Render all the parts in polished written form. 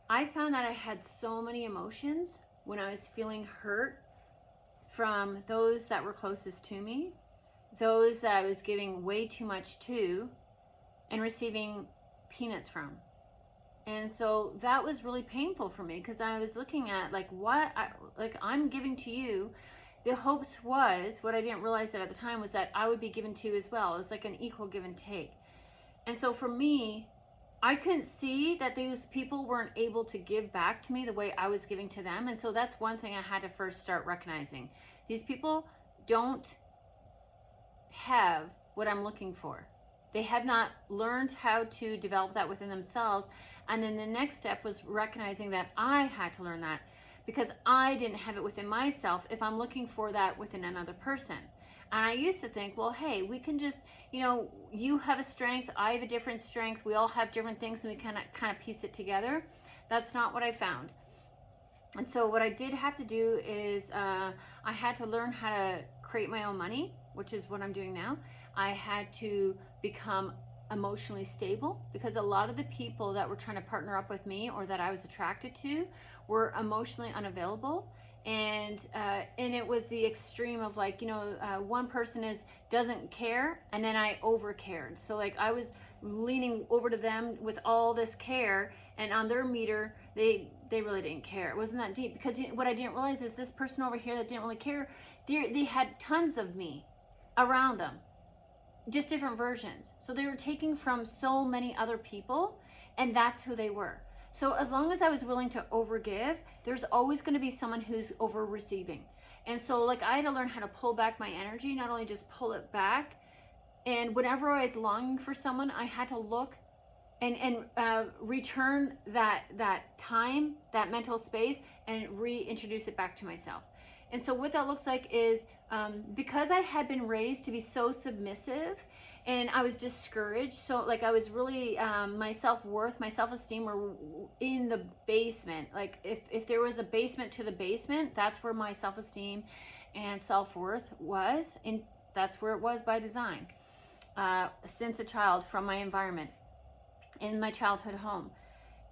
I found that I had so many emotions when I was feeling hurt from those that were closest to me, those that I was giving way too much to, and receiving peanuts from. And so that was really painful for me because I was looking at like I'm giving to you. The hopes was, what I didn't realize that at the time, was that I would be given to you as well. It was like an equal give and take. And so for me, I couldn't see that those people weren't able to give back to me the way I was giving to them. And so that's one thing I had to first start recognizing. These people don't have what I'm looking for. They have not learned how to develop that within themselves. And then the next step was recognizing that I had to learn that because I didn't have it within myself if I'm looking for that within another person. And I used to think, well, hey, we can just, you have a strength, I have a different strength, we all have different things, and we kind of piece it together. That's not what I found. And so what I did have to do is I had to learn how to create my own money, which is what I'm doing now. I had to become emotionally stable because a lot of the people that were trying to partner up with me or that I was attracted to were emotionally unavailable. And it was the extreme of like, one person doesn't care, and then I over cared. So like I was leaning over to them with all this care, and on their meter, they really didn't care. It wasn't that deep, because what I didn't realize is this person over here that didn't really care, they had tons of me around them, just different versions. So they were taking from so many other people, and that's who they were. So as long as I was willing to overgive, there's always going to be someone who's over receiving. And so like I had to learn how to pull back my energy, not only just pull it back. And whenever I was longing for someone, I had to look and return that time, that mental space, and reintroduce it back to myself. And so what that looks like is because I had been raised to be so submissive, and I was discouraged, so like I was really my self-worth, my self-esteem were in the basement. Like if there was a basement to the basement, that's where my self-esteem and self-worth was, and that's where it was by design since a child, from my environment in my childhood home.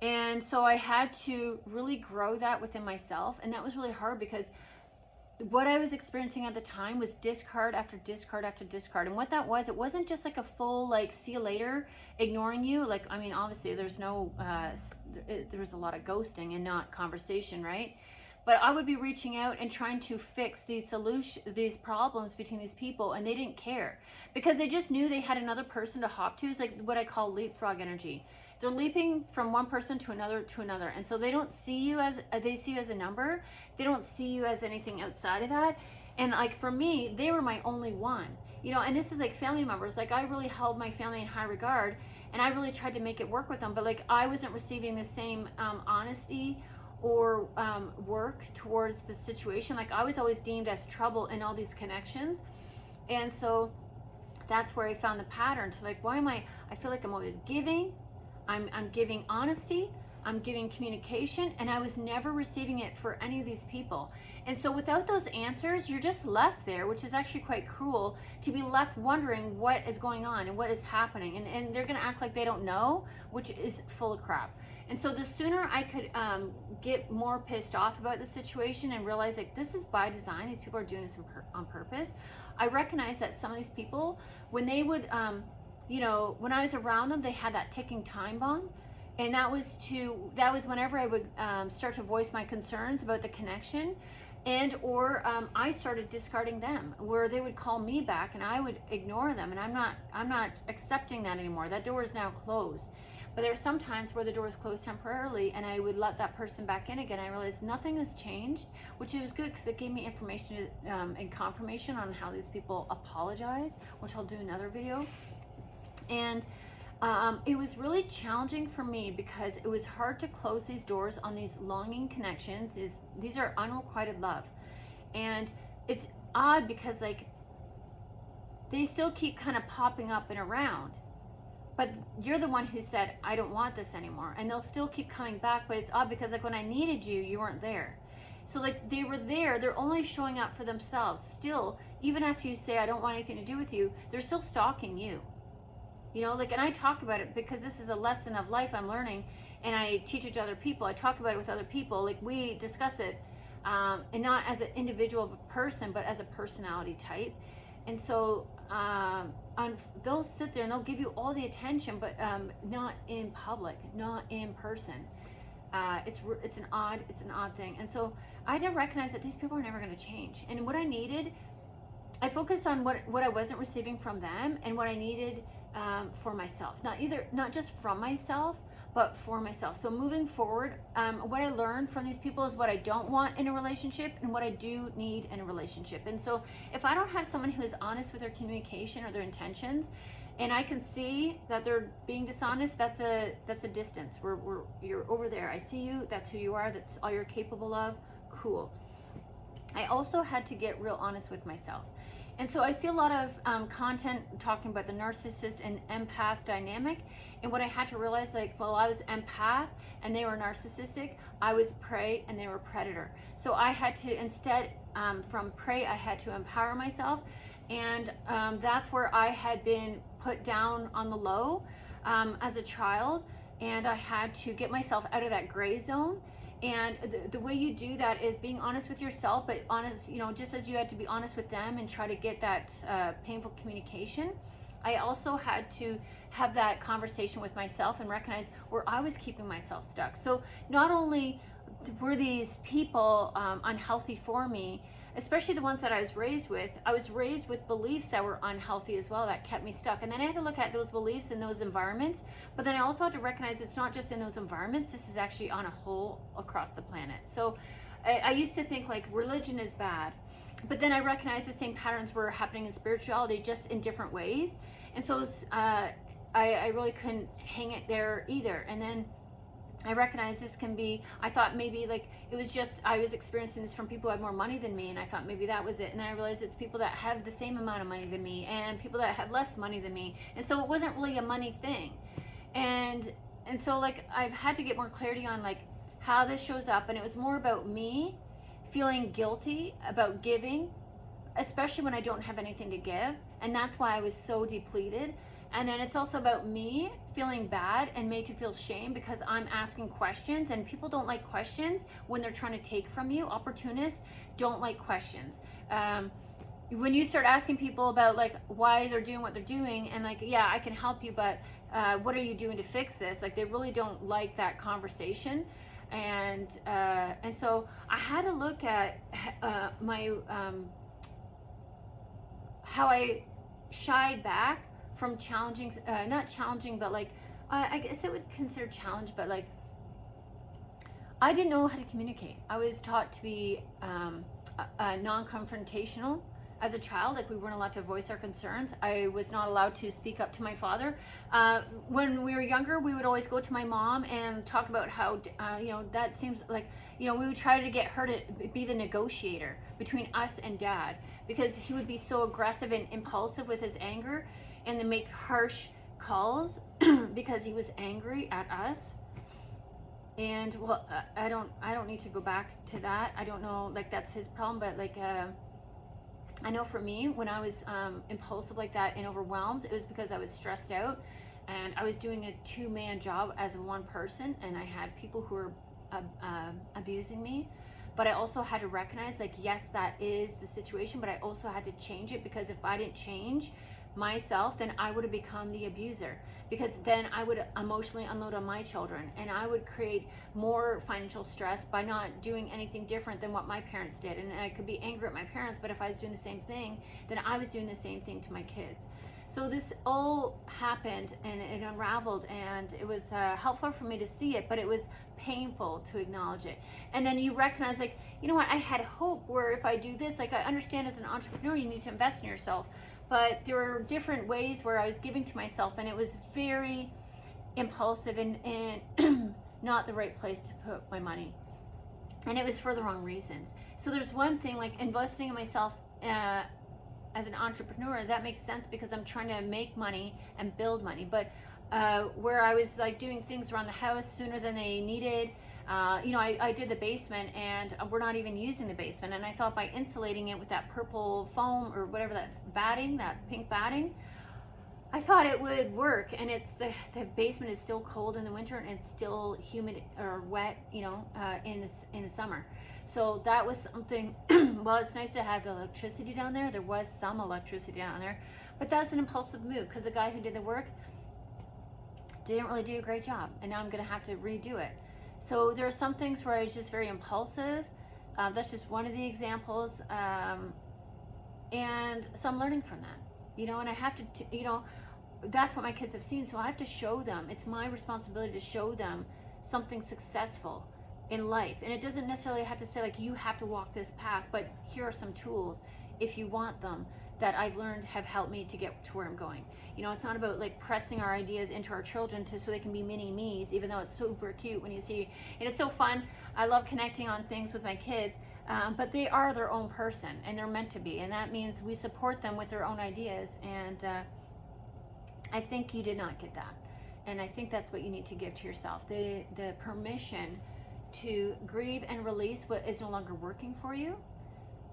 And so I had to really grow that within myself, and that was really hard because what I was experiencing at the time was discard after discard after discard. And what that was, it wasn't just like a full like see you later, ignoring you. Like, I mean, obviously there's no there was a lot of ghosting and not conversation, right? But I would be reaching out and trying to fix these problems between these people, and they didn't care because they just knew they had another person to hop to. It's like what I call leapfrog energy. They're leaping from one person to another, and so they don't see you as, they see you as a number. They don't see you as anything outside of that. And like for me, they were my only one, and this is like family members. Like I really held my family in high regard, and I really tried to make it work with them, but like I wasn't receiving the same honesty or work towards the situation. Like I was always deemed as trouble in all these connections. And so that's where I found the pattern to like, why am I feel like I'm always giving, I'm giving honesty, I'm giving communication, and I was never receiving it for any of these people. And so without those answers, you're just left there, which is actually quite cruel, to be left wondering what is going on and what is happening. And they're gonna act like they don't know, which is full of crap. And so the sooner I could get more pissed off about the situation and realize like this is by design, these people are doing this on purpose. I recognize that some of these people, when they would when I was around them, they had that ticking time bomb, and that was whenever I would start to voice my concerns about the connection, and or I started discarding them, where they would call me back and I would ignore them, and I'm not accepting that anymore. That door is now closed. But there are some times where the door is closed temporarily, and I would let that person back in again. I realized nothing has changed, which is good because it gave me information and confirmation on how these people apologize, which I'll do another video. And it was really challenging for me because it was hard to close these doors on these longing connections. These are unrequited love. And it's odd because like they still keep kind of popping up and around. But you're the one who said, I don't want this anymore. And they'll still keep coming back, but it's odd because like when I needed you, you weren't there. So like they were there, they're only showing up for themselves. Still, even after you say, I don't want anything to do with you, they're still stalking you. And I talk about it because this is a lesson of life I'm learning. and I teach it to other people. I talk about it with other people. Like, we discuss it, and not as an individual person, but as a personality type. And so they'll sit there and they'll give you all the attention, but not in public, not in person. It's an odd thing. And so I had to recognize that these people are never going to change. And what I needed, I focused on what I wasn't receiving from them, and what I needed for myself. Not just from myself, but for myself. So moving forward, what I learned from these people is what I don't want in a relationship and what I do need in a relationship. And so if I don't have someone who is honest with their communication or their intentions, and I can see that they're being dishonest, that's a distance. You're over there. I see you. That's who you are. That's all you're capable of. Cool. I also had to get real honest with myself. And so I see a lot of content talking about the narcissist and empath dynamic. And what I had to realize, like, well, I was empath and they were narcissistic. I was prey and they were predator. So I had to, instead, from prey, I had to empower myself. And that's where I had been put down on the low as a child. And I had to get myself out of that gray zone. And the way you do that is being honest with yourself, but honest, just as you had to be honest with them and try to get that painful communication, I also had to have that conversation with myself and recognize where I was keeping myself stuck. So not only were these people unhealthy for me, especially the ones that I was raised with beliefs that were unhealthy as well, that kept me stuck. And then I had to look at those beliefs in those environments, but then I also had to recognize it's not just in those environments, this is actually on a whole across the planet. So I used to think like religion is bad, but then I recognized the same patterns were happening in spirituality, just in different ways. And so I really couldn't hang it there either. And then I recognized this can be, I thought maybe like it was just, I was experiencing this from people who had more money than me, and I thought maybe that was it. And then I realized it's people that have the same amount of money than me and people that have less money than me. And so it wasn't really a money thing. And so like I've had to get more clarity on like how this shows up, and it was more about me feeling guilty about giving, especially when I don't have anything to give. And that's why I was so depleted. And then it's also about me feeling bad and made to feel shame because I'm asking questions, and people don't like questions when they're trying to take from you. Opportunists don't like questions. When you start asking people about like why they're doing what they're doing, and like, yeah, I can help you, but what are you doing to fix this? Like, they really don't like that conversation. And so I had to look at my how I shied back from challenging, not challenging, but like, I guess I would consider challenge, but like, I didn't know how to communicate. I was taught to be non-confrontational as a child. Like, we weren't allowed to voice our concerns. I was not allowed to speak up to my father. When we were younger, we would always go to my mom and talk about how, that seems like, we would try to get her to be the negotiator between us and dad, because he would be so aggressive and impulsive with his anger, and then make harsh calls because he was angry at us. And well, I don't need to go back to that. I don't know, like, that's his problem, but like, I know for me, when I was impulsive like that and overwhelmed, it was because I was stressed out and I was doing a two-man job as one person, and I had people who were abusing me. But I also had to recognize, like, yes, that is the situation, but I also had to change it, because if I didn't change myself, then I would have become the abuser, because then I would emotionally unload on my children, and I would create more financial stress by not doing anything different than what my parents did. And I could be angry at my parents, but if I was doing the same thing, then I was doing the same thing to my kids. So this all happened and it unraveled, and it was helpful for me to see it, but it was painful to acknowledge it. And then you recognize, like, you know what, I had hope where if I do this, like, I understand as an entrepreneur you need to invest in yourself, but there were different ways where I was giving to myself, and it was very impulsive and not the right place to put my money, and it was for the wrong reasons. So there's one thing, like investing in myself as an entrepreneur, that makes sense because I'm trying to make money and build money. But where I was like doing things around the house sooner than they needed, I did the basement, and we're not even using the basement, and I thought by insulating it with that purple foam or whatever, that batting, that pink batting, I thought it would work, and it's the basement is still cold in the winter, and it's still humid or wet, you know, in the summer. So that was something. Well, it's nice to have the electricity down there. There was some electricity down there, but that was an impulsive move because the guy who did the work didn't really do a great job, and now I'm going to have to redo it. So there are some things where I was just very impulsive. That's just one of the examples, and so I'm learning from that, you know. And I have to, you know, that's what my kids have seen, so I have to show them. It's my responsibility to show them something successful in life, and it doesn't necessarily have to say like you have to walk this path, but here are some tools if you want them that I've learned have helped me to get to where I'm going. You know, it's not about like pressing our ideas into our children so they can be mini me's, even though it's super cute when you see, and it's so fun. I love connecting on things with my kids, but they are their own person, and they're meant to be, and that means we support them with their own ideas. And I think you did not get that, and I think that's what you need to give to yourself, the permission to grieve and release what is no longer working for you.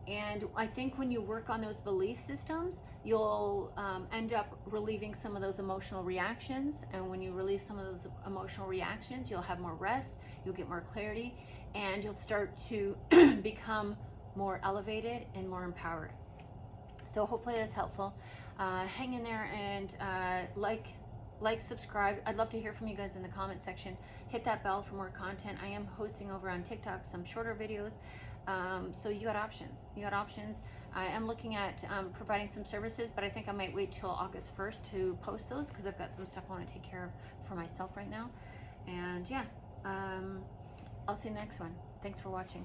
And I think when you work on those belief systems, you'll end up relieving some of those emotional reactions. And when you relieve some of those emotional reactions, you'll have more rest, you'll get more clarity, and you'll start to become more elevated and more empowered. So hopefully that's helpful. Hang in there and like, subscribe. I'd love to hear from you guys in the comment section. Hit that bell for more content. I am hosting over on TikTok some shorter videos. So you got options. You got options. I am looking at providing some services, but I think I might wait till August 1st to post those because I've got some stuff I want to take care of for myself right now. And yeah, I'll see you in the next one. Thanks for watching.